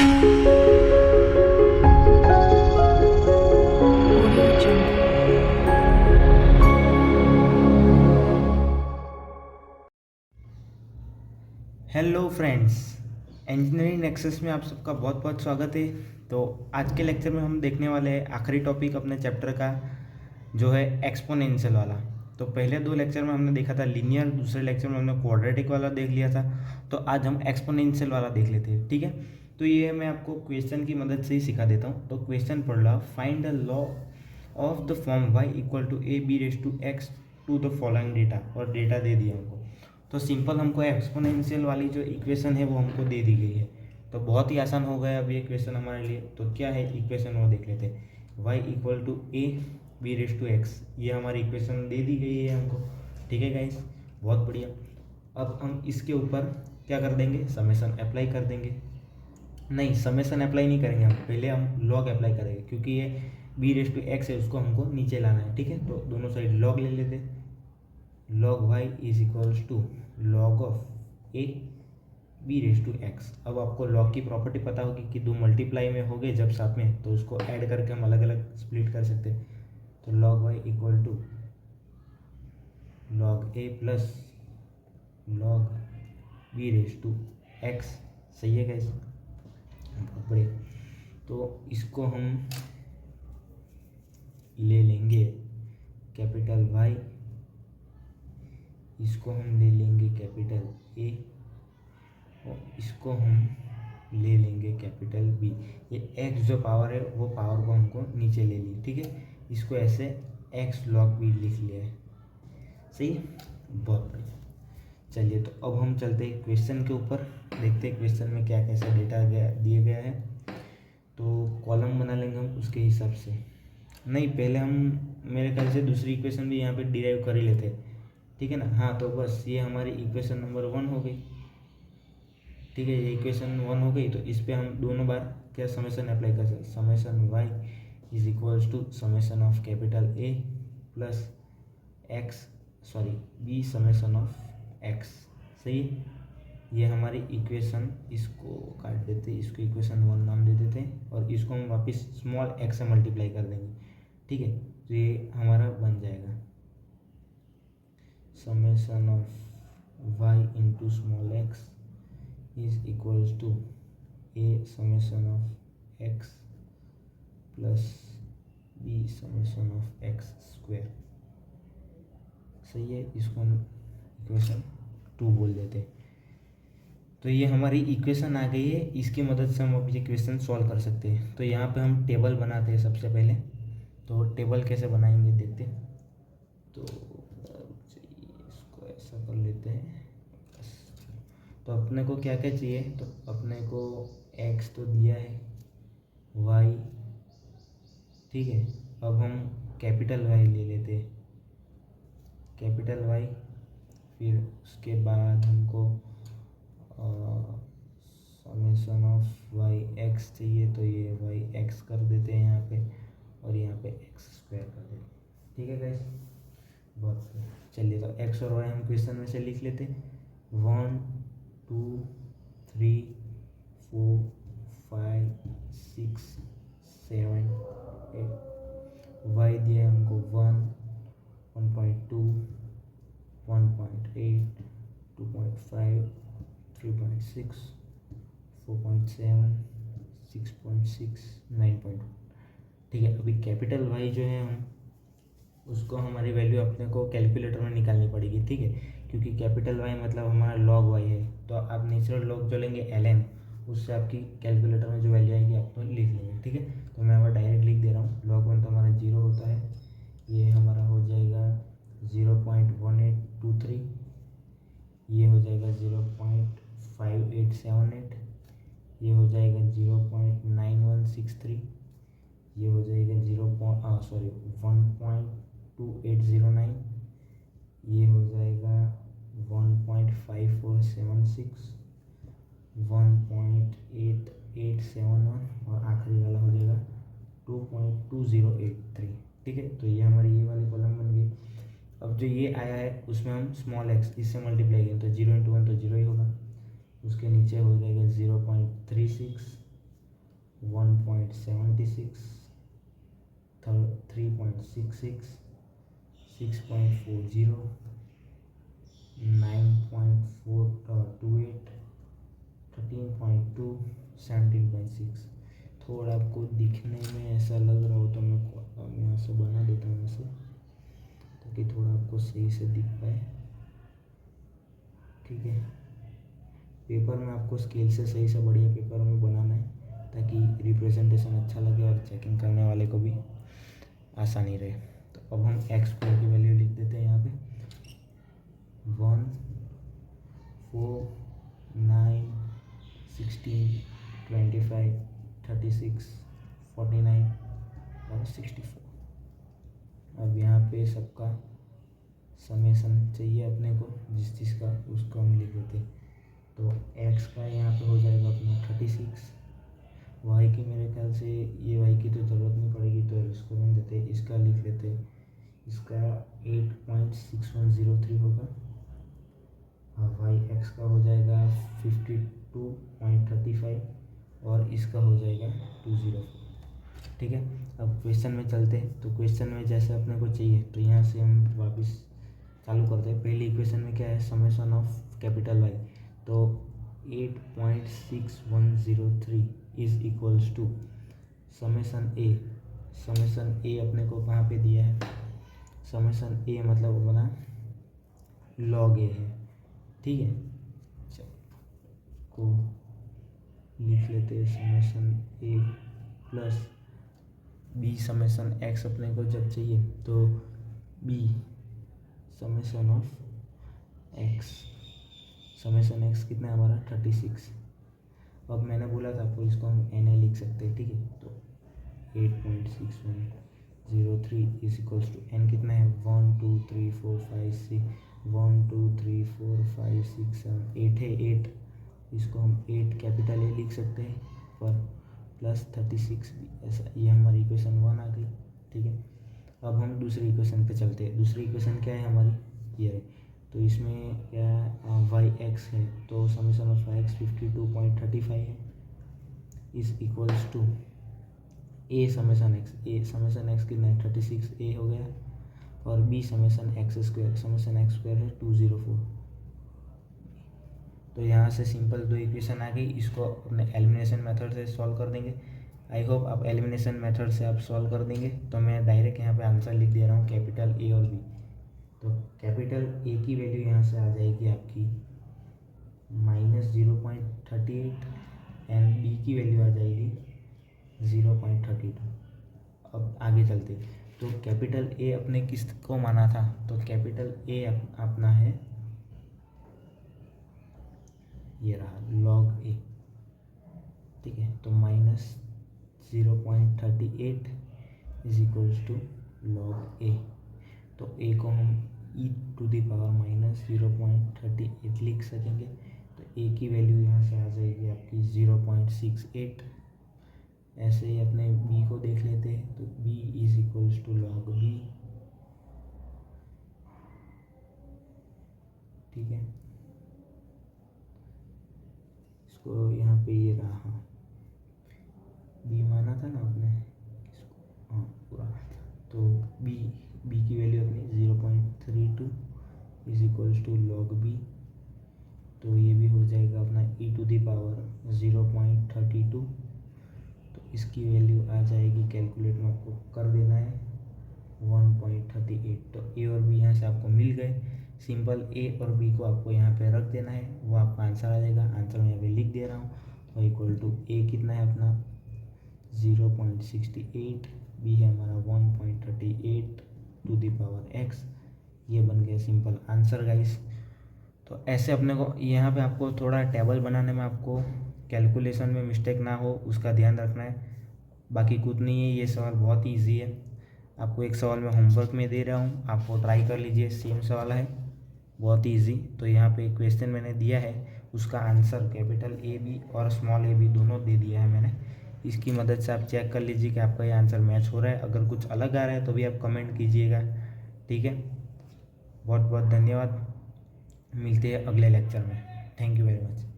Hello friends, engineering nexus में आप सबका बहुत बहुत स्वागत है। तो आज के लेक्चर में हम देखने वाले हैं आखिरी टॉपिक अपने चैप्टर का, जो है एक्सपोनेंशियल वाला। तो पहले दो लेक्चर में हमने देखा था लीनियर, दूसरे लेक्चर में हमने क्वाड्रेटिक वाला देख लिया था। तो आज हम एक्सपोनेंशियल वाला देख लेते हैं, ठीक है। तो ये मैं आपको क्वेश्चन की मदद से ही सिखा देता हूँ। तो क्वेश्चन पढ़ लो, find the law of the form y equal to a b raise to x to the following data, और डेटा दे दिया हमको। तो सिंपल हमको एक्सपोनेंशियल वाली जो इक्वेशन है वो हमको दे दी गई है। तो बहुत ही आसान हो गया अब ये क्वेश्चन हमारे लिए। तो क्या है इक्वेशन वो देख लेते हैं। y equal to a b raise to x, ये हमारी इक्वेशन दे दी गई है हमको, ठीक है गाइस, बहुत बढ़िया। अब हम इसके ऊपर क्या कर देंगे, समेशन अप्लाई कर देंगे। नहीं, समेशन अप्लाई नहीं करेंगे हम, पहले हम लॉग अप्लाई करेंगे, क्योंकि ये बी रेस टू एक्स है, उसको हमको नीचे लाना है, ठीक है। तो दोनों साइड लॉग ले लेते हैं। log y is equals to log of a b raise to x. अब आपको लॉग की प्रॉपर्टी पता होगी कि दो मल्टीप्लाई में हो गए जब साथ में, तो उसको ऐड करके हम अलग अलग स्प्लिट कर सकते हैं। तो log y equal to log a plus log b raise to x. सही है गाइस, बहुत बढ़िया। तो इसको हम ले लेंगे कैपिटल Y, इसको हम ले लेंगे कैपिटल A, और इसको हम ले लेंगे कैपिटल B। ये x जो पावर है वो पावर को हमको नीचे ले ली, ठीक है। इसको ऐसे x log B लिख लिया है, सही है, बहुत बढ़िया। चलिए, तो अब हम चलते हैं क्वेश्चन के ऊपर, देखते हैं क्वेश्चन में क्या कैसा डेटा दिया गया है। तो कॉलम बना लेंगे हम उसके हिसाब से। नहीं, पहले हम मेरे ख्याल से दूसरी इक्वेशन भी यहाँ पे डिराइव कर ही लेते हैं, ठीक है ना। हाँ, तो बस ये हमारी इक्वेशन नंबर 1 हो गई, ठीक है। ये इक्वेशन 1 हो गई। तो इस पर हम दोनों बार क्या समेशन अप्लाई कर सकते, summation y is equals to summation of capital A plus x, sorry b summation of x। सही है, ये हमारी इक्वेशन, इसको काट देते, इसको इक्वेशन 1 नाम दे देते हैं, और इसको हम वापस स्मॉल x से मल्टीप्लाई कर देंगे, ठीक है। तो ये हमारा बन जाएगा summation of y into small x is equals to a summation of x plus b summation of x square. सही है, इसको हम इक्वेशन 2 बोल देते हैं। तो ये हमारी इक्वेशन आ गई है, इसकी मदद से हम अब ये क्वेश्चन सॉल्व कर सकते हैं। तो यहाँ पे हम टेबल बनाते हैं सबसे पहले। तो टेबल कैसे बनाएंगे देखते हैं। तो इसको ऐसा कर लेते हैं। तो अपने को क्या क्या चाहिए, तो अपने को x तो दिया है, y, ठीक है। अब हम कैपिटल Y ले लेते हैं, कैपिटल Y। फिर उसके बाद हमको समेशन ऑफ y x चाहिए, तो ये y x कर देते हैं यहाँ पे, और यहाँ पे x स्क्वायर कर देते हैं, ठीक है गाइस, बहुत। चलिए, तो x और y हम क्वेश्चन में से लिख लेते हैं। 1 2 3 4 5 6 7 8। y दिया हमको 1 1.2 1.8 2.5 3.6 4.7 6.6 9. ठीक है। अभी कैपिटल वाई जो है हम उसको हमारी वैल्यू अपने को कैलकुलेटर में निकालनी पड़ेगी, ठीक है, क्योंकि कैपिटल वाई मतलब हमारा लॉग वाई है। तो आप नेचुरल लॉग जो लेंगे ln, उससे आपकी कैलकुलेटर में जो वैल्यू आएगी आप तो लिख लेंगे, ठीक है। तो मैं हमारा डायरेक्ट लिख दे रहा हूँ। लॉग 1 तो हमारा 0 होता है, ये हमारा हो जाएगा 0.1823, ये हो जाएगा 0.5878, ये हो जाएगा 0.9163, ये हो जाएगा 1.2809, ये हो जाएगा 1.5476, 1.8871, और आखिरी वाला हो जाएगा 2.2083, ठीक है। तो ये हमारी ये वाली कॉलम बन गई। अब जो ये आया है उसमें हम स्मॉल एक्स इससे मल्टीप्लाई करें, तो 0 × 1 तो 0 ही होगा। उसके नीचे हो जाएगा 0.36, 1.76, 3.66, 6.40, 9.428, 13.2, 17.6। थोड़ा आपको दिखने में ऐसा लग रहा हो तो मैं यहाँ से बना देता हूँ ऐसे, ताकि थोड़ा आपको सही से दिख पाए। ठीक है, पेपर में आपको स्केल से सही से बढ़िया पेपर में बनाना है, ताकि रिप्रेजेंटेशन अच्छा लगे और चेकिंग करने वाले को भी आसानी रहे। तो अब हम एक्स स्क्वायर की वैल्यू लिख देते हैं यहाँ पे 1, 4, 9, 16, 25, 36, 49 और 64। अब यहाँ पे सबका समेसन चाहिए अपने को, जिस चीज़ का उसको हम लिख देते हैं। तो x का यहाँ पे हो जाएगा अपना 36, y की मेरे ख्याल से ये y की तो ज़रूरत नहीं पड़ेगी तो इसको नहीं देते, इसका लिख लेते। इसका 8.6103 होगा और x का हो जाएगा 52.35 और इसका हो जाएगा 204। ठीक है, अब क्वेश्चन में चलते हैं। तो क्वेश्चन में जैसे अपने को चाहिए तो यहाँ से हम वापस चालू करते हैं। पहली इक्वेशन में क्या है, समेशन ऑफ कैपिटल वाई। तो 8.6103 is equals to summation a. Summation a अपने को कहाँ पे दिया है, समेशन ए मतलब बना लॉग ए है। ठीक है, को लिख लेते हैं summation a plus b summation x अपने को जब चाहिए तो b summation of x. Summation x कितना है हमारा 36। अब मैंने बोला था आपको इसको हम एन ए लिख सकते हैं। ठीक है, तो 8.6103 इज इक्वल्स टू एन कितना है 1 2 3 4 5 6 1 2 3 4 5 6 7 8 है 8। इसको हम 8 कैपिटल ए लिख सकते हैं पर प्लस 36 ऐसा, ये हमारी इक्वेशन 1 आ गई। ठीक है, अब हम दूसरी इक्वेशन पे चलते हैं। दूसरी इक्वेशन क्या है हमारी, ये है। तो इसमें क्या है वाई एक्स है, तो समेशन ऑफ वाई एक्स 52.35 है is equals to a summation x. A summation x कितना है 36 ए हो गया और b summation x square. Summation x square है 204। तो यहाँ से सिंपल दो इक्वेशन आ गई, इसको अपने एलिमिनेशन मेथड से सॉल्व कर देंगे। आई होप आप एलिमिनेशन मेथड से आप सॉल्व कर देंगे। तो मैं डायरेक्ट यहाँ पे आंसर लिख दे रहा हूँ कैपिटल ए और बी। तो कैपिटल ए की वैल्यू यहाँ से आ जाएगी आपकी -0.38 एंड बी की वैल्यू आ जाएगी 0.32। अब आगे चलते। तो कैपिटल ए अपने किस को माना था, तो कैपिटल ए अपना है ये रहा लॉग ए। ठीक है, तो -0.38 इज इक्वल्स टू लॉग ए। तो ए को हम e टू द पावर -0.38 लिख सकेंगे। तो ए की वैल्यू यहाँ से आ जाएगी आपकी 0.68। ऐसे ही अपने बी को देख लेते हैं। तो b is equals to log b. ठीक है, इसको यहाँ पे ये रहा, हाँ बी माना था ना आपने इसको, हाँ पूरा। तो बी की वैल्यू अपनी 0.32 is equals to log b. तो ये भी हो जाएगा अपना e टू दी पावर 0.32। तो इसकी वैल्यू आ जाएगी, कैलकुलेट में आपको कर देना है 1.38। तो ए और बी यहाँ से आपको मिल गए। सिंपल ए और बी को आपको यहाँ पे रख देना है, वो आपका आंसर आ जाएगा। आंसर मैं यहाँ पे लिख दे रहा हूँ। तो इक्वल टू ए कितना है अपना 0.68, बी है हमारा 1.38 टू दी पावर एक्स। ये बन गया सिंपल आंसर गाइस। तो ऐसे अपने को यहाँ पे आपको थोड़ा टेबल बनाने में आपको कैलकुलेशन में मिस्टेक ना हो उसका ध्यान रखना है। बाकी कुछ नहीं है, ये सवाल बहुत ही ईजी है। आपको एक सवाल मैं होमवर्क में दे रहा हूँ, आपको ट्राई कर लीजिए। सेम सवाल है, बहुत ही ईजी। तो यहाँ पे क्वेश्चन मैंने दिया है, उसका आंसर कैपिटल ए बी और स्मॉल ए बी दोनों दे दिया है मैंने। इसकी मदद से आप चेक कर लीजिए कि आपका ये आंसर मैच हो रहा है। अगर कुछ अलग आ रहा है तो भी आप कमेंट कीजिएगा। ठीक है, बहुत बहुत धन्यवाद। मिलते हैं अगले लेक्चर में। Thank you very much.